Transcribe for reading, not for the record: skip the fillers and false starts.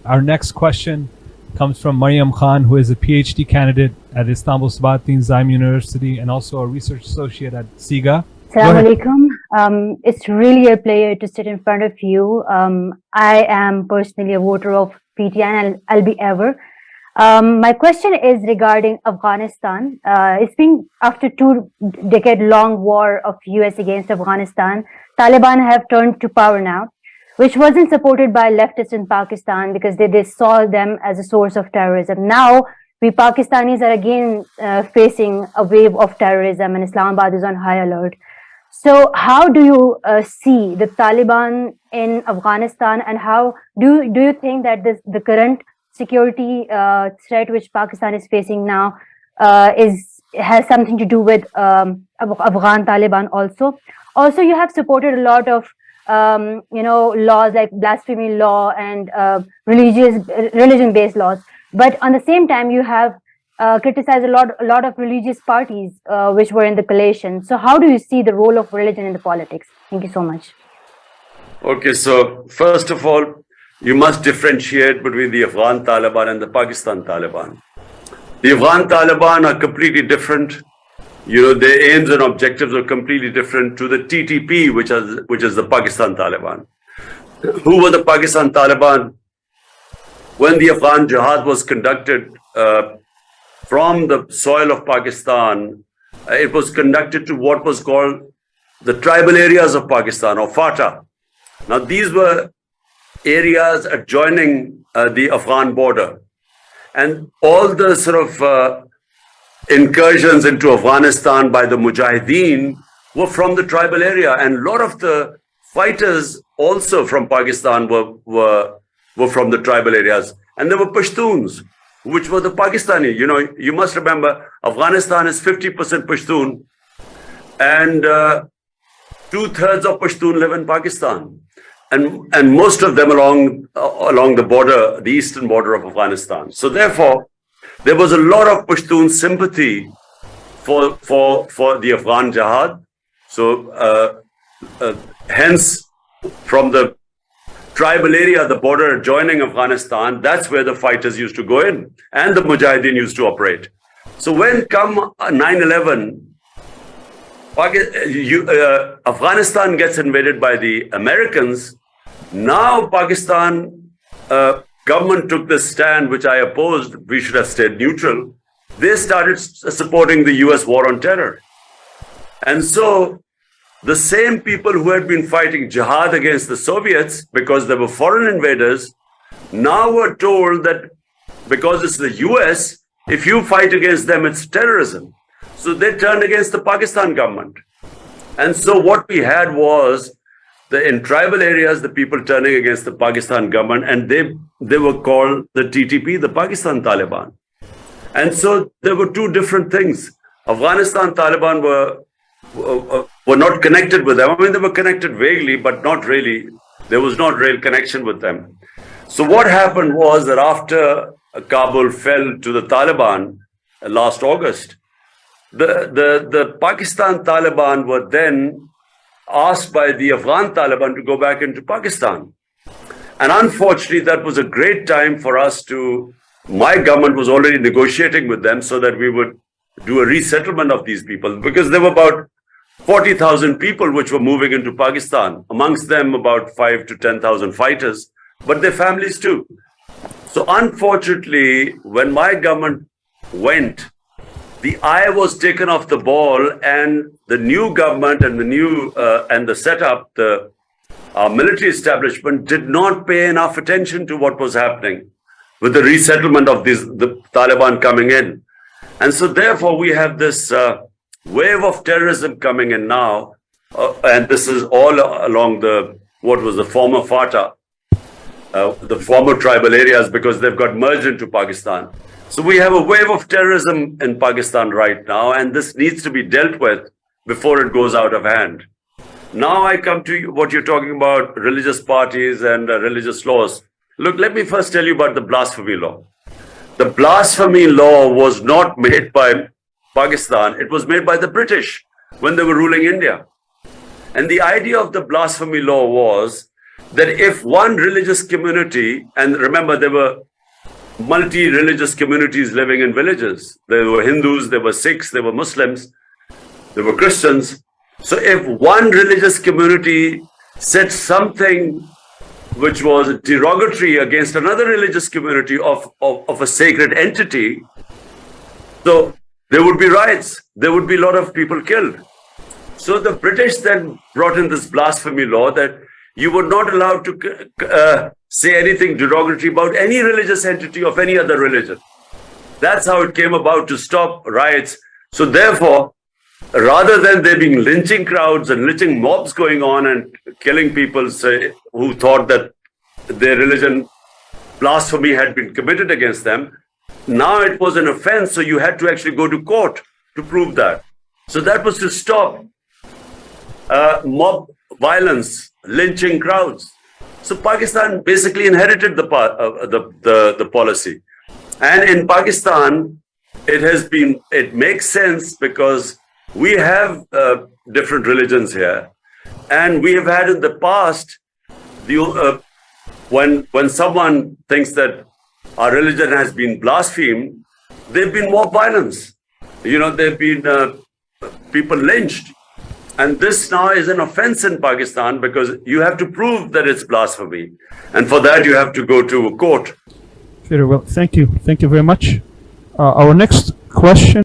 Our next question comes from Maryam Khan, who is a PhD candidate at Istanbul Sabahattin Zaim University and also a research associate at SIGA. Assalamu alaikum. It's really a pleasure to sit in front of you. I am personally a voter of PTI and I'll be ever. My question is regarding Afghanistan. It's been after 2-decade-long war of US against Afghanistan. Taliban have turned to power now, which wasn't supported by leftists in Pakistan because they saw them as a source of terrorism. Now, we Pakistanis are again facing a wave of terrorism and Islamabad is on high alert. So how do you see the Taliban in Afghanistan, and how do you think that the current security threat which Pakistan is facing now has something to do with Afghan Taliban also? Also, you have supported a lot of laws like blasphemy law and religion-based laws, but on the same time you have criticized a lot of religious parties which were in the coalition. So how do you see the role of religion in the politics? Thank you so much. Okay, so first of all, you must differentiate between the Afghan Taliban and the Pakistan Taliban. The Afghan Taliban are completely different. Their aims and objectives are completely different to the TTP, which is the Pakistan Taliban. Who were the Pakistan Taliban? When the Afghan Jihad was conducted from the soil of Pakistan, it was conducted to what was called the tribal areas of Pakistan, or FATA. Now, these were areas adjoining the Afghan border. And all the sort of incursions into Afghanistan by the Mujahideen were from the tribal area. And a lot of the fighters also from Pakistan were from the tribal areas. And there were Pashtuns, which were the Pakistani. You must remember, Afghanistan is 50% Pashtun, and 2/3 of Pashtun live in Pakistan. And most of them along the border, the eastern border of Afghanistan. So therefore, there was a lot of Pashtun sympathy for the Afghan Jihad. So hence, from the tribal area, the border adjoining Afghanistan, that's where the fighters used to go in, and the Mujahideen used to operate. So when come 9/11, Afghanistan gets invaded by the Americans. Now Pakistan government took this stand, which I opposed. We should have stayed neutral. They started supporting the US war on terror. And so the same people who had been fighting jihad against the Soviets because they were foreign invaders now were told that because it's the US, if you fight against them, it's terrorism. So they turned against the Pakistan government. And so what we had was in tribal areas, the people turning against the Pakistan government, and they were called the TTP, the Pakistan Taliban. And so there were two different things. Afghanistan Taliban were not connected with them. I mean, they were connected vaguely, but not really. There was not real connection with them. So what happened was that after Kabul fell to the Taliban last August, the Pakistan Taliban were then asked by the Afghan Taliban to go back into Pakistan. And unfortunately, that was a great time for us my government was already negotiating with them so that we would do a resettlement of these people, because there were about 40,000 people which were moving into Pakistan, amongst them about 5,000 to 10,000 fighters, but their families too. So unfortunately, when my government went, the eye was taken off the ball, and the new government and the setup, our military establishment did not pay enough attention to what was happening with the resettlement of the Taliban coming in. And so therefore we have this wave of terrorism coming in now, and this is all along what was the former FATA, the former tribal areas, because they've got merged into Pakistan. So we have a wave of terrorism in Pakistan right now, and this needs to be dealt with before it goes out of hand. Now I come to what you're talking about, religious parties and religious laws. Look, let me first tell you about the blasphemy law. The blasphemy law was not made by Pakistan. It was made by the British when they were ruling India. And the idea of the blasphemy law was that if one religious community, and remember there were multi-religious communities living in villages. There were Hindus, there were Sikhs, there were Muslims, there were Christians. So if one religious community said something which was derogatory against another religious community of a sacred entity, so there would be riots, there would be a lot of people killed. So the British then brought in this blasphemy law that you were not allowed to say anything derogatory about any religious entity of any other religion. That's how it came about, to stop riots. So therefore, rather than there being lynching crowds and lynching mobs going on and killing people, say, who thought that their religion blasphemy had been committed against them, now it was an offense, so you had to actually go to court to prove that. So that was to stop mob violence, lynching crowds. So Pakistan basically inherited the policy. And in Pakistan, it makes sense because we have different religions here. And we have had in the past, when someone thinks that our religion has been blasphemed, there've been mob violence. There've been people lynched. And this now is an offense in Pakistan because you have to prove that it's blasphemy. And for that, you have to go to a court. Very well. Thank you. Thank you very much. Our next question.